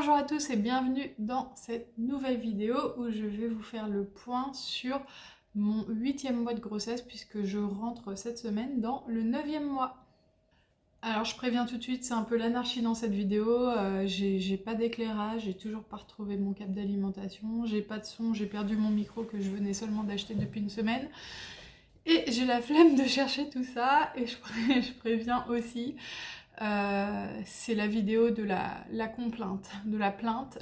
Bonjour à tous et bienvenue dans cette nouvelle vidéo où je vais vous faire le point sur mon 8e mois de grossesse puisque je rentre cette semaine dans le 9e mois. Alors je préviens tout de suite, c'est un peu l'anarchie dans cette vidéo, j'ai pas d'éclairage, j'ai toujours pas retrouvé mon câble d'alimentation, j'ai pas de son, j'ai perdu mon micro que je venais seulement d'acheter depuis une semaine. Et j'ai la flemme de chercher tout ça et je préviens aussi. C'est la vidéo de la complainte, de la plainte.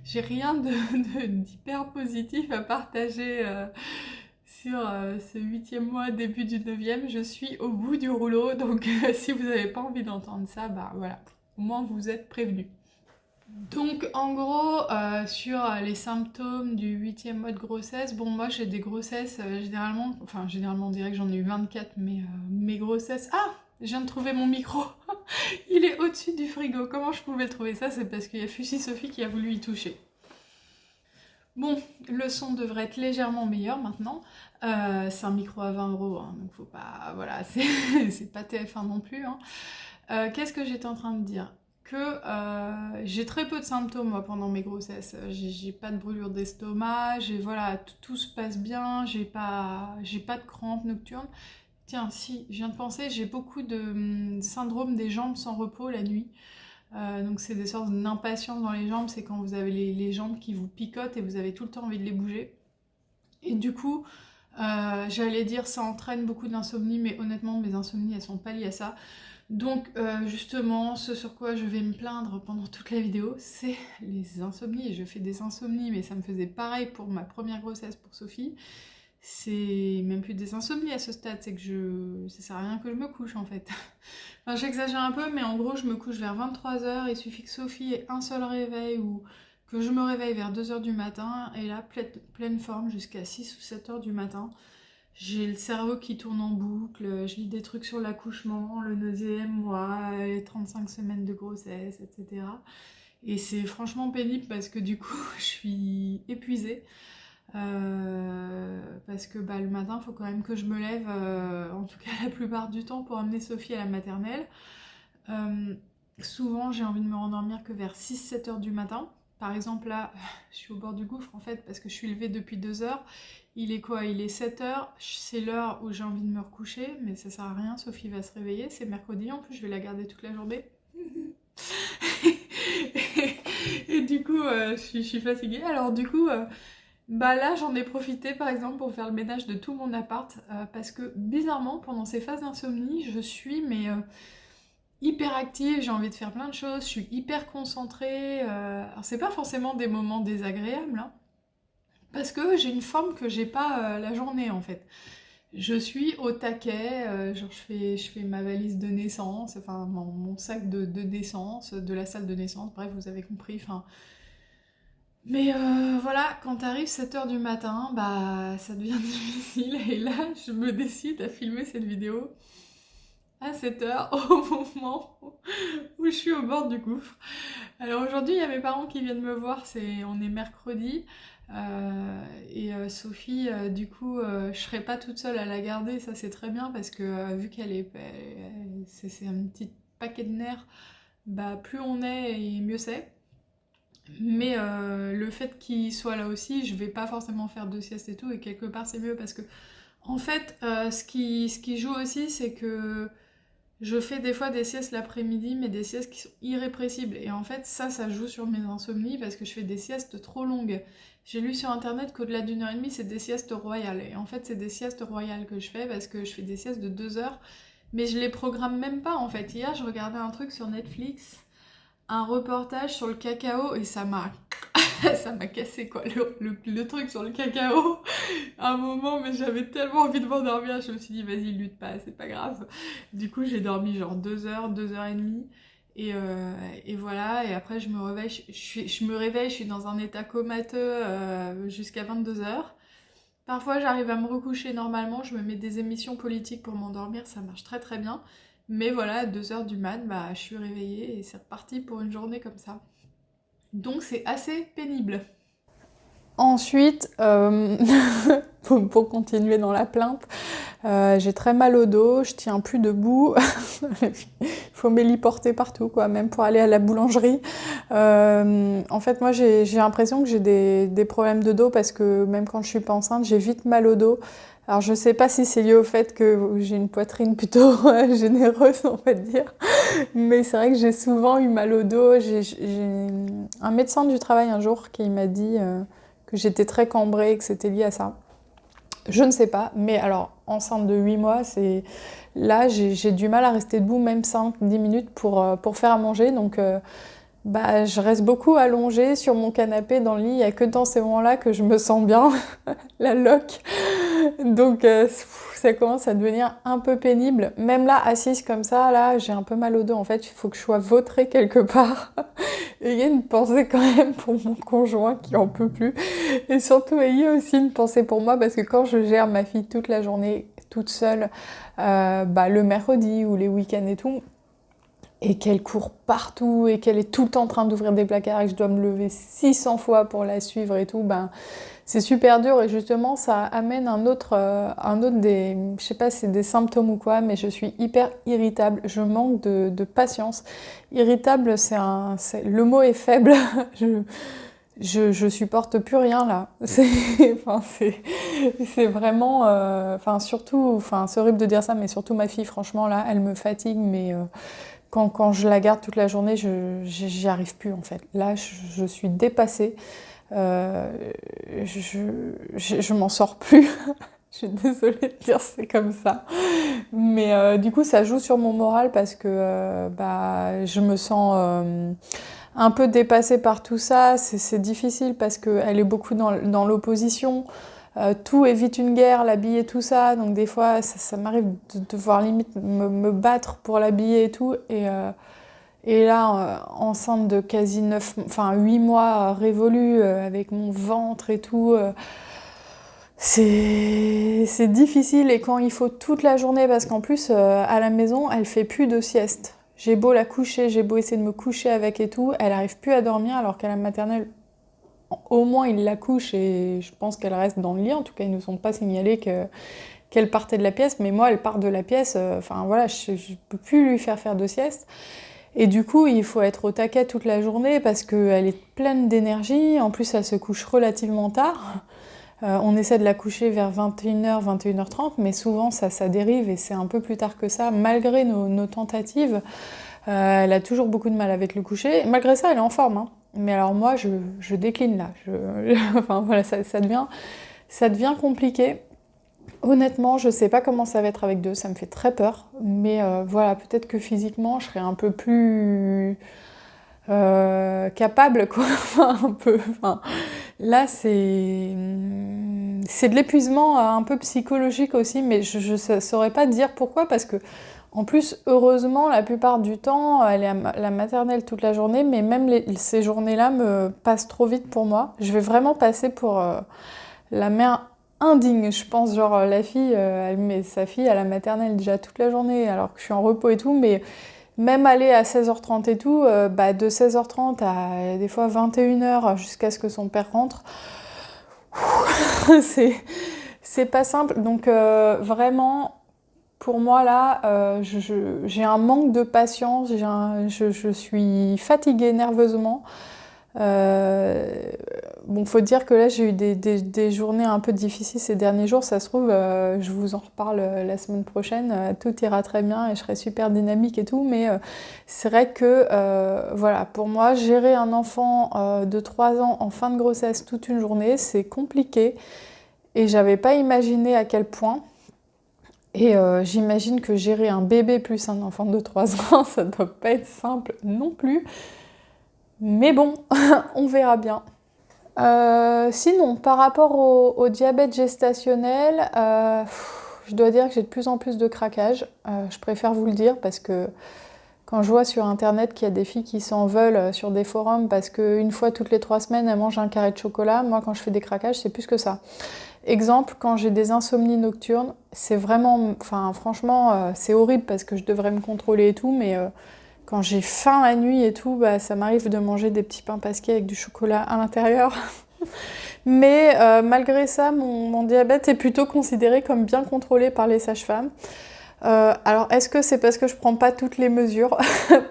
J'ai rien d'hyper positif à partager sur ce 8e mois, début du 9e. Je suis au bout du rouleau, donc si vous n'avez pas envie d'entendre ça, bah voilà, au moins vous êtes prévenus. Donc en gros, sur les symptômes du 8e mois de grossesse, bon moi j'ai des grossesses généralement on dirait que j'en ai eu 24, mais mes grossesses... Ah, je viens de trouver mon micro. Il est au-dessus du frigo. Comment je pouvais trouver ça? C'est parce qu'il y a Fussy Sophie qui a voulu y toucher. Bon, le son devrait être légèrement meilleur maintenant. C'est un micro à 20 €, hein, donc faut pas... Voilà, c'est pas TF1 non plus. Hein. Qu'est-ce que j'étais en train de dire? Que j'ai très peu de symptômes moi, pendant mes grossesses. J'ai pas de brûlure d'estomac, voilà, tout se passe bien, j'ai pas de crampes nocturnes. Tiens, si, je viens de penser, j'ai beaucoup de syndrome des jambes sans repos la nuit. Donc c'est des sortes d'impatience dans les jambes, c'est quand vous avez les jambes qui vous picotent et vous avez tout le temps envie de les bouger. Et du coup, j'allais dire ça entraîne beaucoup d'insomnie, mais honnêtement mes insomnies elles sont pas liées à ça. Donc justement, ce sur quoi je vais me plaindre pendant toute la vidéo, c'est les insomnies. Je fais des insomnies, mais ça me faisait pareil pour ma première grossesse pour Sophie. C'est même plus des insomnies à ce stade, c'est que ça sert à rien que je me couche en fait. Enfin j'exagère un peu, mais en gros je me couche vers 23 h, il suffit que Sophie ait un seul réveil ou que je me réveille vers 2 h du matin, et là pleine forme jusqu'à 6 ou 7 h du matin. J'ai le cerveau qui tourne en boucle, je lis des trucs sur l'accouchement, le 9e mois, les 35 semaines de grossesse, etc. Et c'est franchement pénible parce que du coup je suis épuisée. Parce que le matin, il faut quand même que je me lève, en tout cas la plupart du temps, pour amener Sophie à la maternelle. Souvent, j'ai envie de me rendormir que vers 6-7 h du matin. Par exemple, là, je suis au bord du gouffre, en fait, parce que je suis levée depuis 2 h. Il est quoi? Il est 7 h, c'est l'heure où j'ai envie de me recoucher, mais ça sert à rien, Sophie va se réveiller, c'est mercredi, en plus, je vais la garder toute la journée. et du coup, je suis fatiguée, alors du coup... là j'en ai profité par exemple pour faire le ménage de tout mon appart parce que bizarrement pendant ces phases d'insomnie je suis hyper active, j'ai envie de faire plein de choses, je suis hyper concentrée, alors c'est pas forcément des moments désagréables hein, parce que j'ai une forme que j'ai pas la journée en fait. Je suis au taquet, genre je fais ma valise de naissance, enfin mon sac de naissance, de la salle de naissance, bref vous avez compris, enfin... Mais voilà, quand t'arrives 7 h du matin, ça devient difficile. Et là, je me décide à filmer cette vidéo à 7 h, au moment où je suis au bord du gouffre. Alors aujourd'hui, il y a mes parents qui viennent me voir, on est mercredi. Sophie, du coup, je serai pas toute seule à la garder, ça c'est très bien, parce que vu c'est un petit paquet de nerfs, plus on est et mieux c'est. Mais le fait qu'il soit là aussi, je vais pas forcément faire de sieste et tout, et quelque part c'est mieux parce que, en fait, ce qui joue aussi, c'est que je fais des fois des siestes l'après-midi, mais des siestes qui sont irrépressibles. Et en fait, ça joue sur mes insomnies parce que je fais des siestes trop longues. J'ai lu sur internet qu'au-delà d'une heure et demie, c'est des siestes royales. Et en fait, c'est des siestes royales que je fais parce que je fais des siestes de 2 heures, mais je les programme même pas en fait. Hier, je regardais un truc sur Netflix, un reportage sur le cacao, et ça m'a cassé quoi, le truc sur le cacao à un moment, mais j'avais tellement envie de m'endormir, je me suis dit vas-y lutte pas, c'est pas grave. Du coup j'ai dormi genre 2 heures, 2 heures et demie, et voilà, et après je me réveille, je suis dans un état comateux jusqu'à 22 heures. Parfois j'arrive à me recoucher normalement, je me mets des émissions politiques pour m'endormir, ça marche très très bien. Mais voilà, à 2 h du mat, je suis réveillée et c'est reparti pour une journée comme ça. Donc c'est assez pénible. Ensuite, pour continuer dans la plainte, J'ai très mal au dos, je tiens plus debout. Il faut m'héliporter partout, quoi, même pour aller à la boulangerie. En fait, moi, j'ai l'impression que j'ai des problèmes de dos parce que même quand je suis pas enceinte, j'ai vite mal au dos. Alors, je sais pas si c'est lié au fait que j'ai une poitrine plutôt généreuse, on va dire. Mais c'est vrai que j'ai souvent eu mal au dos. J'ai un médecin du travail un jour qui m'a dit que j'étais très cambrée et que c'était lié à ça. Je ne sais pas, mais alors, enceinte de 8 mois, là, j'ai du mal à rester debout, même 5-10 minutes pour faire à manger. Donc, je reste beaucoup allongée sur mon canapé dans le lit. Il n'y a que dans ces moments-là que je me sens bien, la loque. Donc, ça commence à devenir un peu pénible. Même là, assise comme ça, là, j'ai un peu mal au dos. En fait, il faut que je sois vautrée quelque part. Et il y a une pensée quand même pour mon conjoint qui en peut plus. Et surtout, ayez aussi une pensée pour moi parce que quand je gère ma fille toute la journée, toute seule, le mercredi ou les week-ends et tout, et qu'elle court partout et qu'elle est tout le temps en train d'ouvrir des placards et que je dois me lever 600 fois pour la suivre et tout, c'est super dur et justement ça amène un autre des, je sais pas si c'est des symptômes ou quoi, mais je suis hyper irritable, je manque de patience. Irritable, le mot est faible, je supporte plus rien là. C'est vraiment, surtout, c'est horrible de dire ça, mais surtout ma fille, franchement là, elle me fatigue, mais quand je la garde toute la journée, j'y arrive plus en fait. Là, je suis dépassée. Je m'en sors plus. Je suis désolée de dire c'est comme ça. Mais du coup, ça joue sur mon moral parce que je me sens un peu dépassée par tout ça. C'est difficile parce qu'elle est beaucoup dans l'opposition. Tout évite une guerre, l'habiller, tout ça. Donc des fois, ça m'arrive de devoir limite me battre pour l'habiller et tout. Et là, enceinte de quasi 8 mois révolus, avec mon ventre et tout, c'est difficile. Et quand il faut toute la journée, parce qu'en plus, à la maison, elle fait plus de sieste. J'ai beau la coucher, j'ai beau essayer de me coucher avec et tout, elle arrive plus à dormir, alors qu'à la maternelle, au moins ils la couchent et je pense qu'elle reste dans le lit. En tout cas, ils ne nous ont pas signalé qu'elle partait de la pièce, mais moi, elle part de la pièce. Je ne peux plus lui faire de sieste. Et du coup, il faut être au taquet toute la journée parce qu'elle est pleine d'énergie. En plus, elle se couche relativement tard. On essaie de la coucher vers 21h, 21h30, mais souvent ça dérive et c'est un peu plus tard que ça, malgré nos tentatives. Elle a toujours beaucoup de mal avec le coucher. Malgré ça, elle est en forme, hein. Mais alors moi, je décline là. Ça devient compliqué. Honnêtement, je sais pas comment ça va être avec deux, ça me fait très peur. Mais peut-être que physiquement, je serai un peu plus capable, quoi. Là, c'est de l'épuisement un peu psychologique aussi, mais je ne saurais pas dire pourquoi, parce que en plus, heureusement, la plupart du temps, elle est à la maternelle toute la journée, mais même ces journées-là me passent trop vite pour moi. Je vais vraiment passer pour la mère indigne, je pense, genre la fille, elle met sa fille à la maternelle déjà toute la journée, alors que je suis en repos et tout, mais même aller à 16h30 et tout, de 16h30 à des fois 21h jusqu'à ce que son père rentre, c'est pas simple. Donc vraiment, pour moi là, j'ai un manque de patience, je suis fatiguée nerveusement. Faut dire que là j'ai eu des journées un peu difficiles ces derniers jours, ça se trouve, je vous en reparle la semaine prochaine, tout ira très bien et je serai super dynamique et tout, mais c'est vrai que pour moi, gérer un enfant de 3 ans en fin de grossesse toute une journée, c'est compliqué et j'avais pas imaginé à quel point. Et j'imagine que gérer un bébé plus un enfant de 3 ans, ça doit pas être simple non plus. Mais bon, on verra bien. Sinon, par rapport au diabète gestationnel, je dois dire que j'ai de plus en plus de craquage. Je préfère vous le dire parce que quand je vois sur internet qu'il y a des filles qui s'en veulent sur des forums parce qu'une fois toutes les 3 semaines elles mangent un carré de chocolat, moi quand je fais des craquages c'est plus que ça. Exemple, quand j'ai des insomnies nocturnes, c'est vraiment, franchement, c'est horrible parce que je devrais me contrôler et tout, mais quand j'ai faim la nuit et tout, ça m'arrive de manger des petits pains pasqués avec du chocolat à l'intérieur. Mais malgré ça, mon diabète est plutôt considéré comme bien contrôlé par les sages-femmes. Alors, est-ce que c'est parce que je prends pas toutes les mesures?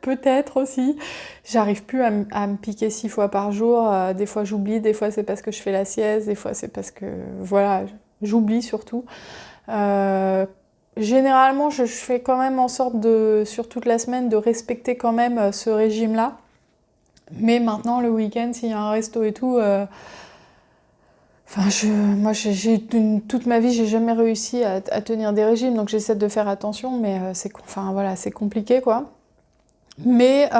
Peut-être aussi. J'arrive plus à me piquer 6 fois par jour. Des fois, j'oublie. Des fois, c'est parce que je fais la sieste. Des fois, c'est parce que, voilà, j'oublie surtout. Généralement, je fais quand même en sorte sur toute la semaine, de respecter quand même ce régime-là. Mais maintenant, le week-end, s'il y a un resto et tout... Enfin, moi, toute ma vie, j'ai jamais réussi à tenir des régimes, donc j'essaie de faire attention, mais enfin, voilà, c'est compliqué, quoi. Mais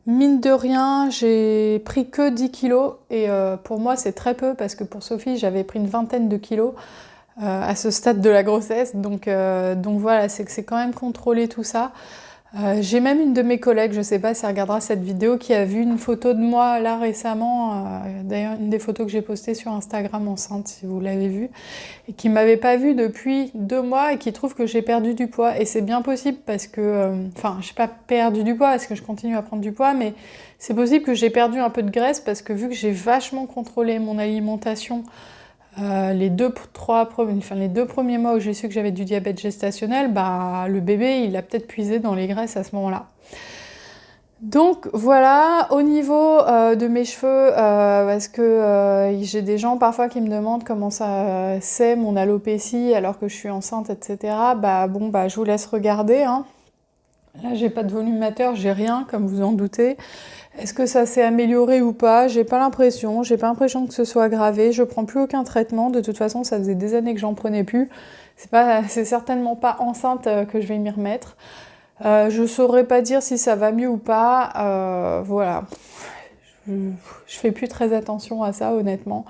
mine de rien, j'ai pris que 10 kilos, et pour moi, c'est très peu, parce que pour Sophie, j'avais pris une vingtaine de kilos à ce stade de la grossesse, donc voilà, c'est quand même contrôlé tout ça. J'ai même une de mes collègues, je sais pas si elle regardera cette vidéo, qui a vu une photo de moi là récemment, d'ailleurs une des photos que j'ai postées sur Instagram enceinte, si vous l'avez vue, et qui m'avait pas vue depuis 2 mois et qui trouve que j'ai perdu du poids. Et c'est bien possible parce que, enfin, j'ai pas perdu du poids parce que je continue à prendre du poids, mais c'est possible que j'ai perdu un peu de graisse parce que vu que j'ai vachement contrôlé mon alimentation, les deux premiers mois où j'ai su que j'avais du diabète gestationnel, bah, le bébé, il a peut-être puisé dans les graisses à ce moment-là. Donc voilà, au niveau de mes cheveux, parce que j'ai des gens parfois qui me demandent comment ça c'est mon alopécie alors que je suis enceinte, etc. Bah bon, bah je vous laisse regarder, hein. Là, j'ai pas de volumateur, j'ai rien, comme vous en doutez. Est-ce que ça s'est amélioré ou pas? J'ai pas l'impression que ce soit aggravé. Je prends plus aucun traitement. De toute façon, ça faisait des années que j'en prenais plus. C'est certainement pas enceinte que je vais m'y remettre. Je saurais pas dire si ça va mieux ou pas. Voilà. Je fais plus très attention à ça, honnêtement.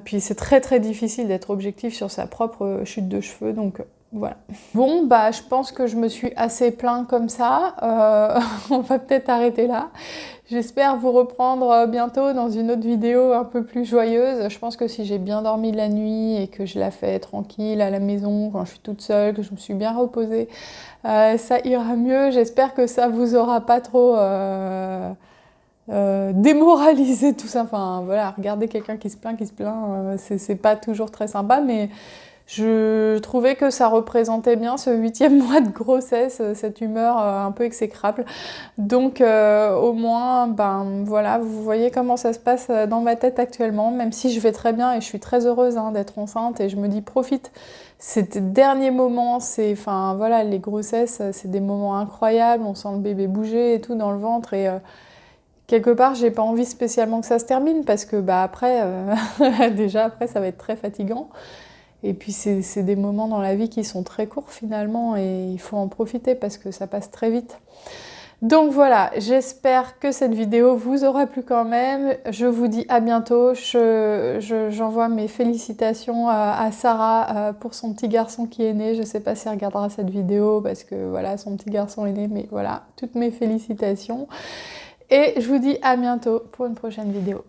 Puis c'est très très difficile d'être objectif sur sa propre chute de cheveux, donc voilà. Bon, bah je pense que je me suis assez plaint comme ça. On va peut-être arrêter là. J'espère vous reprendre bientôt dans une autre vidéo un peu plus joyeuse. Je pense que si j'ai bien dormi la nuit et que je la fais tranquille à la maison, quand je suis toute seule, que je me suis bien reposée, ça ira mieux. J'espère que ça vous aura pas trop démoralisé tout ça. Enfin voilà, regarder quelqu'un qui se plaint, c'est pas toujours très sympa, mais je trouvais que ça représentait bien ce 8e mois de grossesse, cette humeur un peu exécrable. Donc au moins, ben voilà, vous voyez comment ça se passe dans ma tête actuellement, même si je vais très bien et je suis très heureuse d'être enceinte et je me dis profite. Ces derniers moments, enfin voilà, les grossesses, c'est des moments incroyables, on sent le bébé bouger et tout dans le ventre et quelque part, j'ai pas envie spécialement que ça se termine parce que bah après, déjà après, ça va être très fatigant. Et puis c'est des moments dans la vie qui sont très courts finalement et il faut en profiter parce que ça passe très vite. Donc voilà, j'espère que cette vidéo vous aura plu quand même. Je vous dis à bientôt. J'envoie mes félicitations à Sarah pour son petit garçon qui est né. Je sais pas si elle regardera cette vidéo parce que voilà, son petit garçon est né, mais voilà, toutes mes félicitations. Et je vous dis à bientôt pour une prochaine vidéo.